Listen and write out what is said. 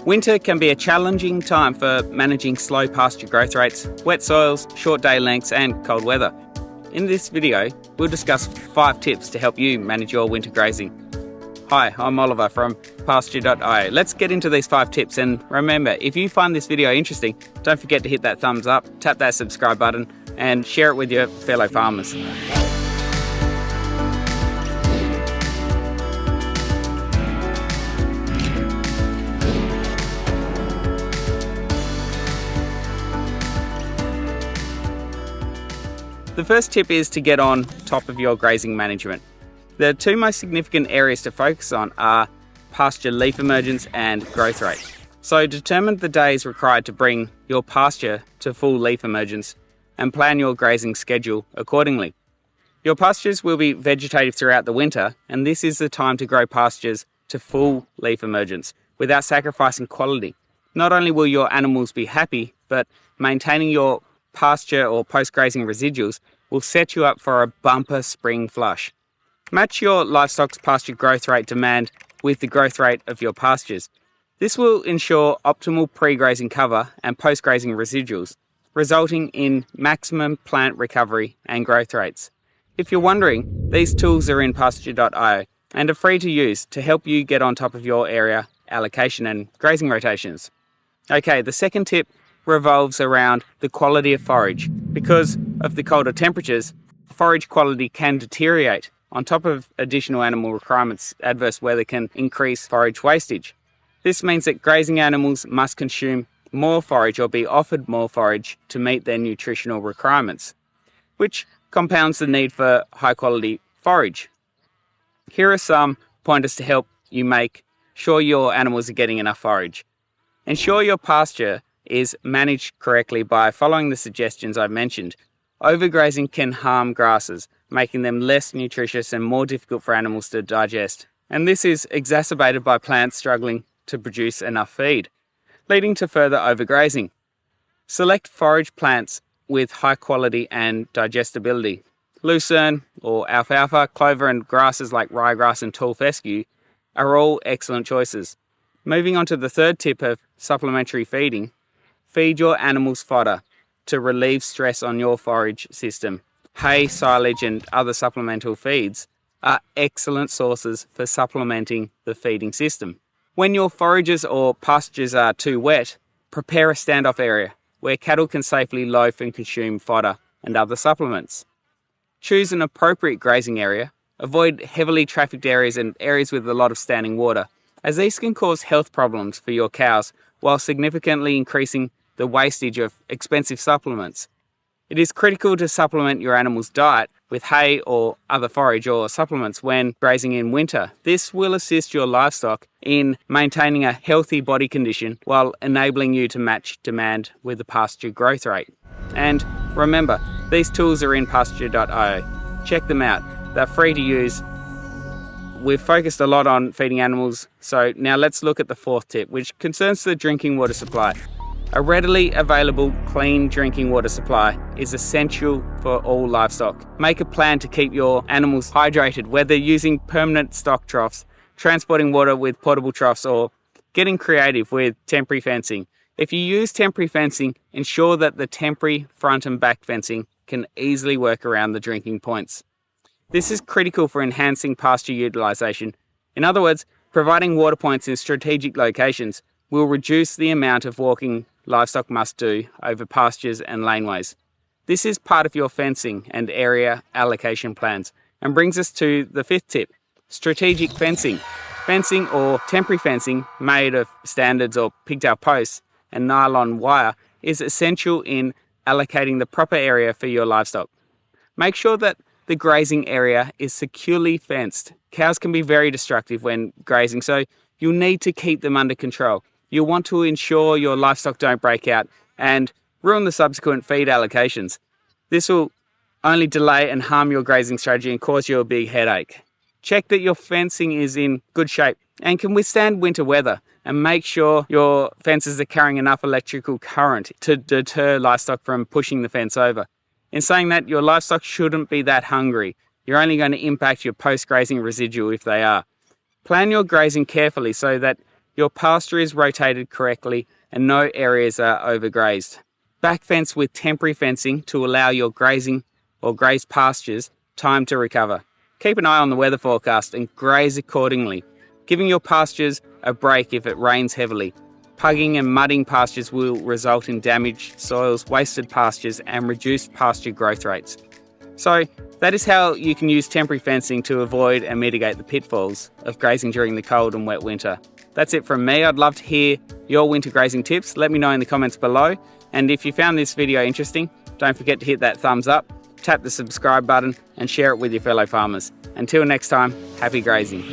Winter can be a challenging time for managing slow pasture growth rates, wet soils, short day lengths and cold weather. In this video, we'll discuss 5 tips to help you manage your winter grazing. Hi, I'm Oliver from Pasture-io. Let's get into these 5 tips, and remember, if you find this video interesting, don't forget to hit that thumbs up, tap that subscribe button and share it with your fellow farmers. The first tip is to get on top of your grazing management. The 2 most significant areas to focus on are pasture leaf emergence and growth rate. So determine the days required to bring your pasture to full leaf emergence and plan your grazing schedule accordingly. Your pastures will be vegetative throughout the winter, and this is the time to grow pastures to full leaf emergence without sacrificing quality. Not only will your animals be happy, but maintaining your pasture or post-grazing residuals will set you up for a bumper spring flush. Match your livestock's pasture growth rate demand with the growth rate of your pastures. This will ensure optimal pre-grazing cover and post-grazing residuals, resulting in maximum plant recovery and growth rates. If you're wondering, these tools are in Pasture.io and are free to use to help you get on top of your area allocation and grazing rotations. Okay, the second tip revolves around the quality of forage. Because of the colder temperatures, forage quality can deteriorate. On top of additional animal requirements, adverse weather can increase forage wastage. This means that grazing animals must consume more forage or be offered more forage to meet their nutritional requirements, which compounds the need for high quality forage. Here are some pointers to help you make sure your animals are getting enough forage. Ensure your pasture is managed correctly by following the suggestions I've mentioned. Overgrazing can harm grasses, making them less nutritious and more difficult for animals to digest. And this is exacerbated by plants struggling to produce enough feed, leading to further overgrazing. Select forage plants with high quality and digestibility. Lucerne or alfalfa, clover and grasses like ryegrass and tall fescue are all excellent choices. Moving on to the third tip of supplementary feeding, feed your animals fodder to relieve stress on your forage system. Hay, silage and other supplemental feeds are excellent sources for supplementing the feeding system. When your forages or pastures are too wet, prepare a standoff area where cattle can safely loaf and consume fodder and other supplements. Choose an appropriate grazing area. Avoid heavily trafficked areas and areas with a lot of standing water, as these can cause health problems for your cows while significantly increasing the wastage of expensive supplements. It is critical to supplement your animal's diet with hay or other forage or supplements when grazing in winter. This will assist your livestock in maintaining a healthy body condition while enabling you to match demand with the pasture growth rate. And remember, these tools are in Pasture.io. Check them out. They're free to use. We've focused a lot on feeding animals, so now let's look at the 4th tip, which concerns the drinking water supply. A readily available clean drinking water supply is essential for all livestock. Make a plan to keep your animals hydrated, whether using permanent stock troughs, transporting water with portable troughs, or getting creative with temporary fencing. If you use temporary fencing, ensure that the temporary front and back fencing can easily work around the drinking points. This is critical for enhancing pasture utilisation. In other words, providing water points in strategic locations will reduce the amount of walking livestock must do over pastures and laneways. This is part of your fencing and area allocation plans and brings us to the 5th tip, strategic fencing. Fencing or temporary fencing made of standards or pigtail posts and nylon wire is essential in allocating the proper area for your livestock. Make sure that the grazing area is securely fenced. Cows can be very destructive when grazing, so you'll need to keep them under control. You'll want to ensure your livestock don't break out and ruin the subsequent feed allocations. This will only delay and harm your grazing strategy and cause you a big headache. Check that your fencing is in good shape and can withstand winter weather, and make sure your fences are carrying enough electrical current to deter livestock from pushing the fence over. In saying that, your livestock shouldn't be that hungry. You're only going to impact your post-grazing residual if they are. Plan your grazing carefully so that your pasture is rotated correctly and no areas are overgrazed. Backfence with temporary fencing to allow your grazing or grazed pastures time to recover. Keep an eye on the weather forecast and graze accordingly, giving your pastures a break if it rains heavily. Pugging and mudding pastures will result in damaged soils, wasted pastures and reduced pasture growth rates. So that is how you can use temporary fencing to avoid and mitigate the pitfalls of grazing during the cold and wet winter. That's it from me. I'd love to hear your winter grazing tips. Let me know in the comments below. And if you found this video interesting, don't forget to hit that thumbs up, tap the subscribe button and share it with your fellow farmers. Until next time, happy grazing.